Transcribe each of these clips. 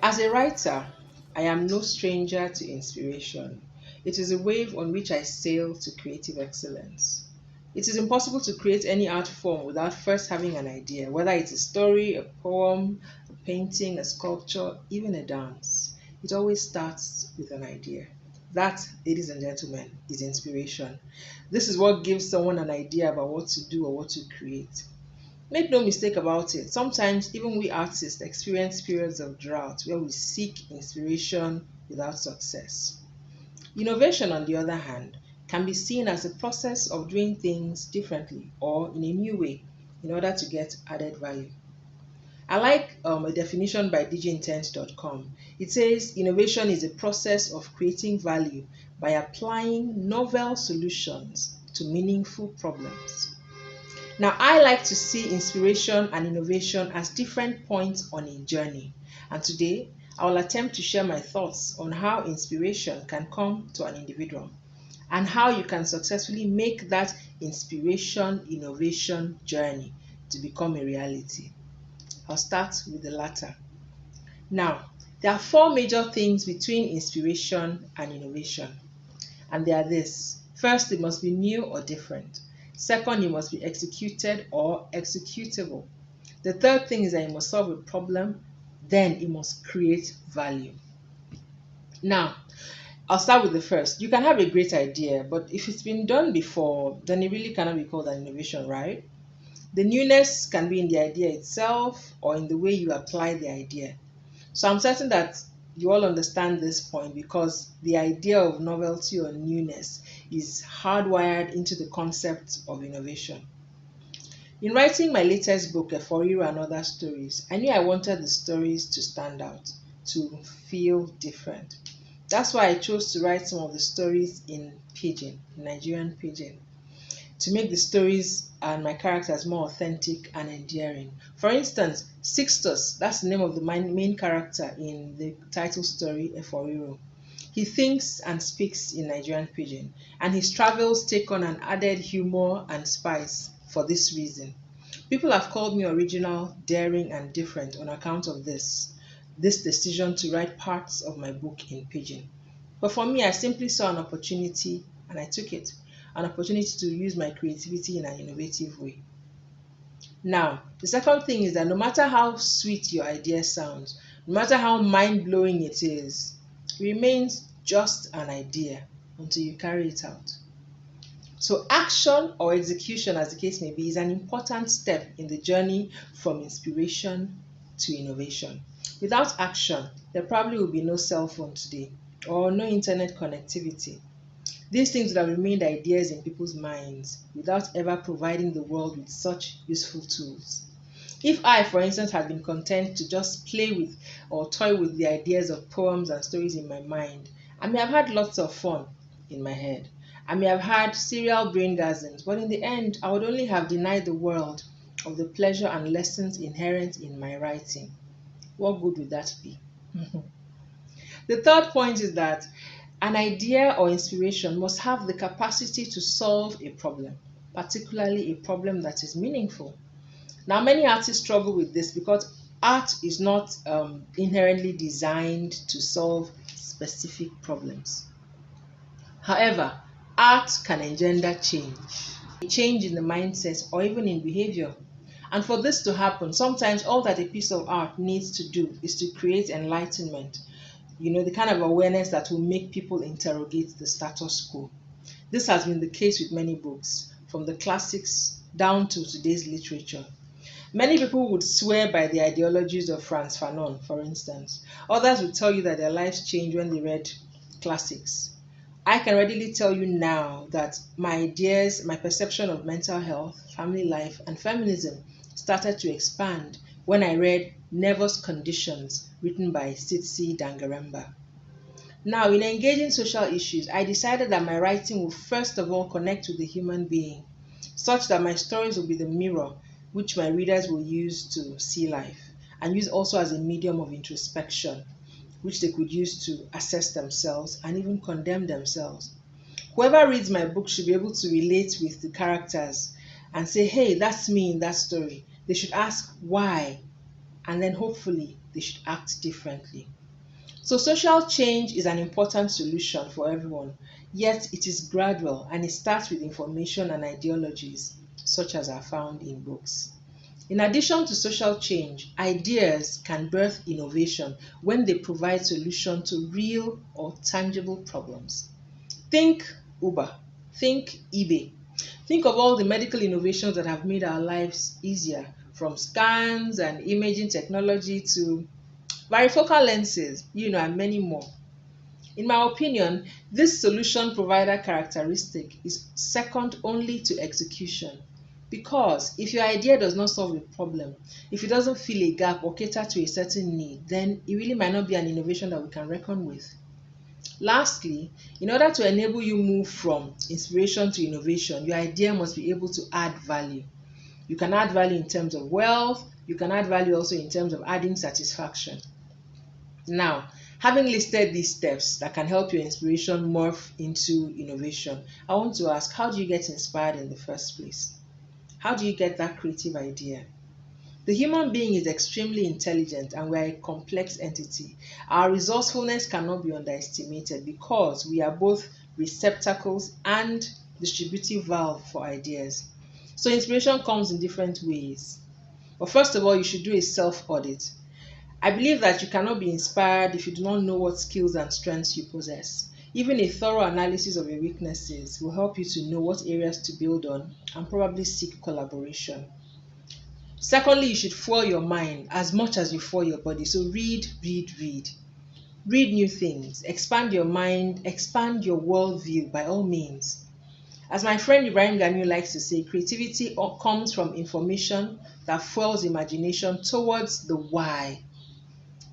As a writer, I am no stranger to inspiration. It is a wave on which I sail to creative excellence. It is impossible to create any art form without first having an idea, whether it's a story, a poem, a painting, a sculpture, even a dance. It always starts with an idea. That, ladies and gentlemen, is inspiration. This is what gives someone an idea about what to do or what to create. Make no mistake about it, sometimes even we artists experience periods of drought where we seek inspiration without success. Innovation, on the other hand, can be seen as a process of doing things differently or in a new way in order to get added value. I like a definition by digintent.com. It says innovation is a process of creating value by applying novel solutions to meaningful problems. Now, I like to see inspiration and innovation as different points on a journey. And today, I will attempt to share my thoughts on how inspiration can come to an individual and how you can successfully make that inspiration-innovation journey to become a reality. I'll start with the latter. Now, there are four major things between inspiration and innovation, and they are this. First, it must be new or different. Second, it must be executed or executable. The third thing is that it must solve a problem, then it must create value. Now, I'll start with the first. You can have a great idea, but if it's been done before, then it really cannot be called an innovation, right? The newness can be in the idea itself or in the way you apply the idea. So I'm certain that you all understand this point because the idea of novelty or newness is hardwired into the concept of innovation. In writing my latest book, Efo Riro and Other Stories, I knew I wanted the stories to stand out, to feel different. That's why I chose to write some of the stories in Pidgin, Nigerian Pidgin, to make the stories and my characters more authentic and endearing. For instance, Sixtus, that's the name of the main character in the title story, Efo Riro. He thinks and speaks in Nigerian Pidgin, and his travels take on an added humor and spice for this reason. People have called me original, daring, and different on account of this decision to write parts of my book in Pidgin. But for me, I simply saw an opportunity and I took it. An opportunity to use my creativity in an innovative way. Now, the second thing is that no matter how sweet your idea sounds, no matter how mind-blowing it is, it remains just an idea until you carry it out. So action or execution, as the case may be, is an important step in the journey from inspiration to innovation. Without action, there probably will be no cell phone today or no internet connectivity. These things would have remained ideas in people's minds without ever providing the world with such useful tools. If I, for instance, had been content to just play with or toy with the ideas of poems and stories in my mind, I may have had lots of fun in my head. I may have had serial braingasms, but in the end, I would only have denied the world of the pleasure and lessons inherent in my writing. What good would that be? The third point is that an idea or inspiration must have the capacity to solve a problem, particularly a problem that is meaningful. Now, many artists struggle with this because art is not inherently designed to solve specific problems. However, art can engender change, a change in the mindset or even in behavior. And for this to happen, sometimes all that a piece of art needs to do is to create enlightenment, the kind of awareness that will make people interrogate the status quo. This has been the case with many books, from the classics down to today's literature. Many people would swear by the ideologies of Frantz Fanon, for instance. Others would tell you that their lives changed when they read classics. I can readily tell you now that my ideas, my perception of mental health, family life, and feminism started to expand when I read Nervous Conditions, written by Tsitsi Dangaremba. Now, in engaging social issues, I decided that my writing would first of all connect with the human being, such that my stories will be the mirror which my readers will use to see life, and use also as a medium of introspection, which they could use to assess themselves and even condemn themselves. Whoever reads my book should be able to relate with the characters and say, hey, that's me in that story. They should ask why. and then hopefully they should act differently. So social change is an important solution for everyone, yet it is gradual and it starts with information and ideologies such as are found in books. In addition to social change, ideas can birth innovation when they provide solutions to real or tangible problems. Think Uber, think eBay. Think of all the medical innovations that have made our lives easier, from scans and imaging technology to varifocal lenses, and many more. In my opinion, this solution provider characteristic is second only to execution. Because if your idea does not solve a problem, if it doesn't fill a gap or cater to a certain need, then it really might not be an innovation that we can reckon with. Lastly, in order to enable you move from inspiration to innovation, your idea must be able to add value. You can add value in terms of wealth, you can add value also in terms of adding satisfaction. Now, having listed these steps that can help your inspiration morph into innovation, I want to ask, how do you get inspired in the first place? How do you get that creative idea? The human being is extremely intelligent and we are a complex entity. Our resourcefulness cannot be underestimated because we are both receptacles and distributive valve for ideas. So inspiration comes in different ways. But first of all, you should do a self-audit. I believe that you cannot be inspired if you do not know what skills and strengths you possess. Even a thorough analysis of your weaknesses will help you to know what areas to build on and probably seek collaboration. Secondly, you should fuel your mind as much as you fuel your body. So read. Read new things. Expand your mind. Expand your worldview by all means. As my friend Ibrahim Ganyu likes to say, creativity comes from information that fuels imagination towards the why.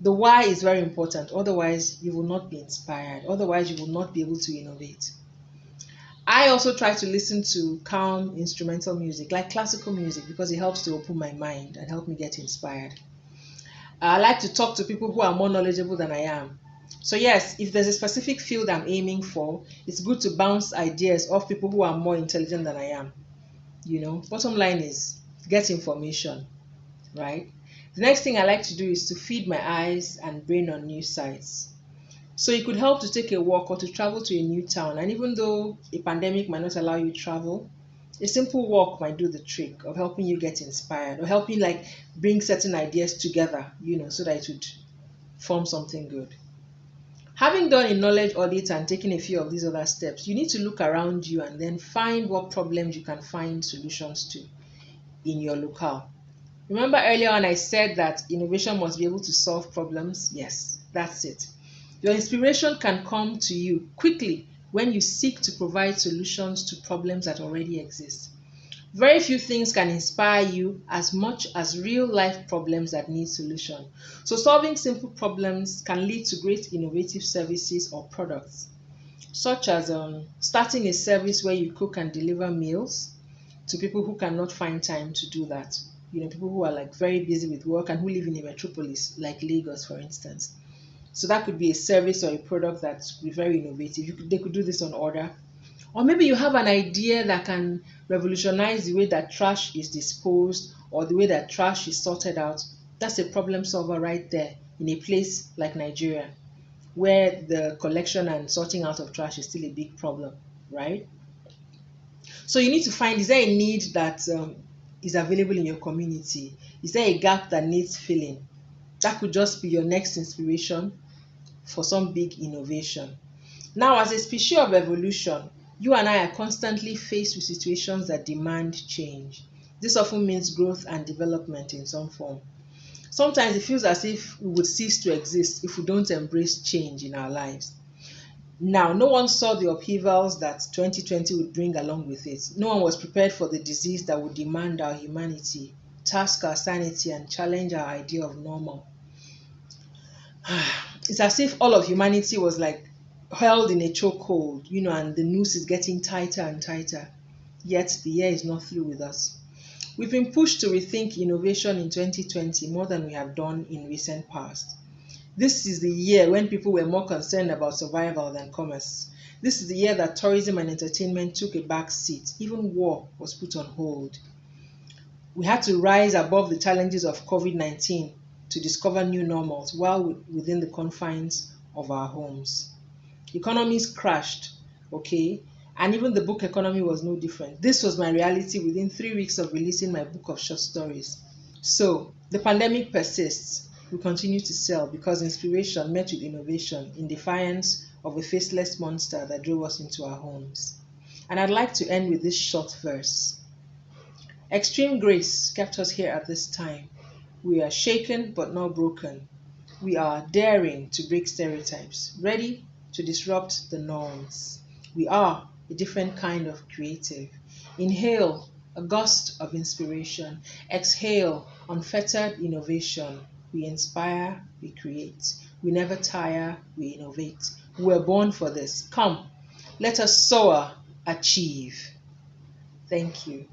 The why is very important. Otherwise, you will not be inspired. Otherwise, you will not be able to innovate. I also try to listen to calm instrumental music, like classical music, because it helps to open my mind and help me get inspired. I like to talk to people who are more knowledgeable than I am. So yes, if there's a specific field I'm aiming for, it's good to bounce ideas off people who are more intelligent than I am. Bottom line is get information, right? The next thing I like to do is to feed my eyes and brain on new sites. So it could help to take a walk or to travel to a new town. And even though a pandemic might not allow you to travel, a simple walk might do the trick of helping you get inspired or helping bring certain ideas together, so that it would form something good. Having done a knowledge audit and taken a few of these other steps, you need to look around you and then find what problems you can find solutions to in your locale. Remember earlier on I said that innovation must be able to solve problems? Yes, that's it. Your inspiration can come to you quickly when you seek to provide solutions to problems that already exist. Very few things can inspire you as much as real-life problems that need solution. So solving simple problems can lead to great innovative services or products, such as starting a service where you cook and deliver meals to people who cannot find time to do that. People who are very busy with work and who live in a metropolis like Lagos, for instance. So that could be a service or a product that would be very innovative. They could do this on order. Or maybe you have an idea that can revolutionize the way that trash is disposed or the way that trash is sorted out. That's a problem solver right there in a place like Nigeria, where the collection and sorting out of trash is still a big problem, right? So you need to find, is there a need that is available in your community? Is there a gap that needs filling? That could just be your next inspiration for some big innovation. Now, as a species of evolution, you and I are constantly faced with situations that demand change. This often means growth and development in some form. Sometimes it feels as if we would cease to exist if we don't embrace change in our lives. Now, no one saw the upheavals that 2020 would bring along with it. No one was prepared for the disease that would demand our humanity, task our sanity, and challenge our idea of normal. It's as if all of humanity was held in a chokehold, and the noose is getting tighter and tighter. Yet the year is not through with us. We've been pushed to rethink innovation in 2020 more than we have done in recent past. This is the year when people were more concerned about survival than commerce. This is the year that tourism and entertainment took a back seat. Even war was put on hold. We had to rise above the challenges of COVID-19 to discover new normals while within the confines of our homes. Economies crashed, okay? And even the book economy was no different. This was my reality within 3 weeks of releasing my book of short stories. So the pandemic persists. We continue to sell because inspiration met with innovation in defiance of a faceless monster that drove us into our homes. And I'd like to end with this short verse. Extreme grace kept us here at this time. We are shaken but not broken. We are daring to break stereotypes, ready to disrupt the norms. We are a different kind of creative. Inhale a gust of inspiration. Exhale unfettered innovation. We inspire, we create. We never tire, we innovate. We were born for this. Come, let us soar, achieve. Thank you.